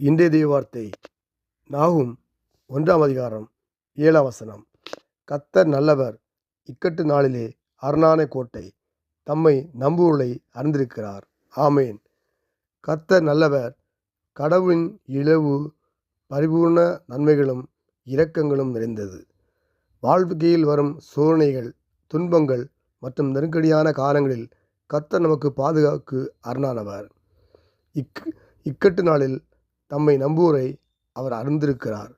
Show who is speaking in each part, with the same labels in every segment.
Speaker 1: இன்றைய தெய்வ வார்த்தை நாகும் 1ஆம் அதிகாரம் 7ஆம் வசனம். கர்த்தர் நல்லவர், இக்கட்டு நாளிலே அரணான கோட்டை, தம்மை நம்புவோரை அறிந்திருக்கிறார். ஆமேன். கர்த்தர் நல்லவர். கடவுளின் இழவு பரிபூர்ண நன்மைகளும் இரக்கங்களும் நிறைந்தது. வாழ்க்கையில் வரும் சோதனைகள், துன்பங்கள் மற்றும் நெருக்கடியான காலங்களில் கர்த்தர் நமக்கு பாதுகாக்கு அரணானவர். இக்கட்டு நாளில் தம்மை நம்புவோரை அவர் அறிந்திருக்கிறார்.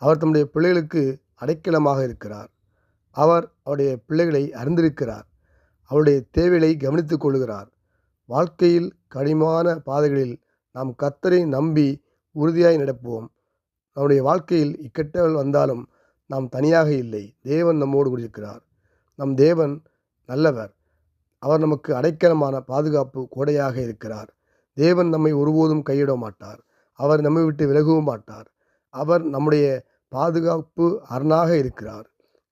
Speaker 1: அவர் தம்முடைய பிள்ளைகளுக்கு அடைக்கலமாக இருக்கிறார். அவர் அவருடைய பிள்ளைகளை அறிந்திருக்கிறார். அவருடைய தேவைகளை கவனித்துக் கொள்கிறார். வாழ்க்கையில் கடினமான பாதைகளில் நாம் கர்த்தரை நம்பி உறுதியாய் நடப்போம். நம்முடைய வாழ்க்கையில் இக்கட்டுகள் வந்தாலும் நாம் தனியாக இல்லை. தேவன் நம்மோடு கூட இருக்கிறார். நம் தேவன் நல்லவர். அவர் நமக்கு அடைக்கலமான பாதுகாப்பு கோடையாக இருக்கிறார். தேவன் நம்மை ஒருபோதும் கைவிட மாட்டார். அவர் நம்மை விட்டு விலகவும் மாட்டார். அவர் நம்முடைய பாதுகாப்பு அரணாக இருக்கிறார்.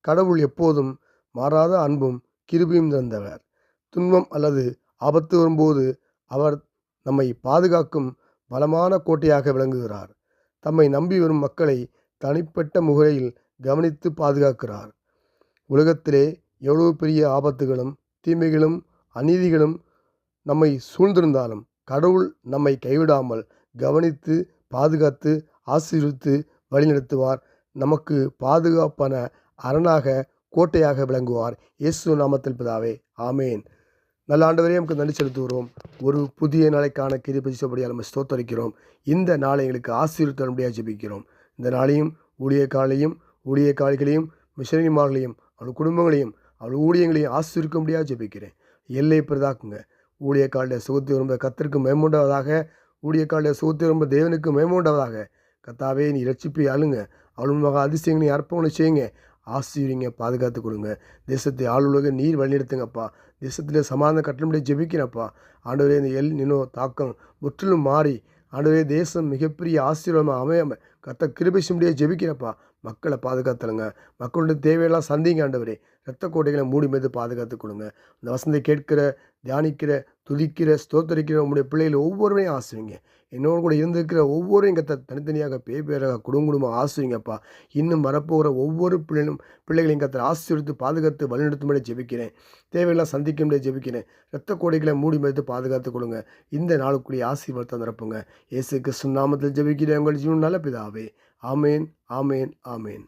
Speaker 1: கடவுள் எப்போதும் மாறாத அன்பும் கிருபையும் நிறைந்தவர். துன்பம் அல்லது ஆபத்து வரும்போது அவர் நம்மை பாதுகாக்கும் பலமான கோட்டையாக விளங்குகிறார். தம்மை நம்பி வரும் மக்களை தனிப்பட்ட முறையில் கவனித்து பாதுகாக்கிறார். உலகத்திலே எவ்வளவு பெரிய ஆபத்துகளும் தீமைகளும் அநீதிகளும் நம்மை சூழ்ந்திருந்தாலும் கடவுள் நம்மை கைவிடாமல் கவனித்து பாதுகாத்து ஆசீர்வித்து வழிநடத்துவார். நமக்கு பாதுகாப்பான அரணாக கோட்டையாக விளங்குவார். இயேசு நாமத்தில் பிதாவே, ஆமேன். நல்ல ஆண்டவரே, நமக்கு நன்றி செலுத்துகிறோம். ஒரு புதிய நாளைக்கான கிருபை செய்யும்படியால் நம்ம ஸ்தோத்தரிக்கிறோம். இந்த நாளை எங்களுக்கு ஆசீர்வதிக்கும்படியாக ஜெபிக்கிறோம். இந்த நாளையும் ஊழியக்காரிகளையும் மிஷனரிமார்களையும் அவள் குடும்பங்களையும் அவள் ஊழியங்களையும் ஆசீர்வதிக்கும்படியாக ஜெபிக்கிறேன். எல்லை பெரிதாக்குங்க. ஊழியக்காரருடைய சுகத்தை விரும்ப கர்த்தருக்கு மேம்படுவதாக. ஊழியக்காரருடைய சுகத்தை விரும்ப தேவனுக்கு மேம்படுவதாக. கர்த்தாவே, நீ ரட்சிப்பை ஆளுங்க. அவளும் மகா அதிசயங்களை அர்ப்பணங்களை செய்யுங்க. ஆசீர்வதிங்க, பாதுகாத்து கொடுங்க. தேசத்தை ஆளுலக நீர் வழிநடத்துங்கப்பா. தேசத்திலே சமாதான கட்டணப்படி ஜெபிக்கிறப்பா. ஆண்டவரே, இந்த நினோ தாக்கம் முற்றிலும் மாறி ஆண்டவரே தேசம் மிகப்பெரிய ஆசீர்வாதமாக அமையாம கர்த்தர் கிருபை செய்யும்படியாக ஜெபிக்கிறப்பா. மக்களை பாதுகாத்துலுங்க. மக்களுடைய தேவையெல்லாம் சந்திங்க ஆண்டவரே. இரத்த கோட்டைகளை மூடி மீது பாதுகாத்து கொடுங்க. இந்த வசனத்தை கேட்கிற, தியானிக்கிற, துதிக்கிற, ஸ்தோத்தரிக்கிற உங்களுடைய பிள்ளைகளை ஒவ்வொருவரையும் ஆசிரிங்க. என்னோடு கூட இருந்திருக்கிற ஒவ்வொருவரையும் தனித்தனியாக பேராக குடும்பமாக ஆசிரிங்கப்பா. இன்னும் வரப்போகிற ஒவ்வொரு பிள்ளைகளையும் கத்தர் ஆசீர்வதித்து பாதுகாத்து வழிநடத்தும்படி ஜெபிக்கிறேன். தேவையெல்லாம் சந்திக்கும்படி ஜெபிக்கிறேன். இரத்த கோடைகளை மூடி மறைத்து பாதுகாத்து கொடுங்க. இந்த நாளுக்குரிய ஆசீர்வாதத்தை நிரப்புங்க. இயேசு கிறிஸ்து நாமத்தில் ஜெபிக்கிறேன். உங்கள் ஜீவன் நல்ல பிதாவே. ஆமேன், ஆமேன், ஆமேன்.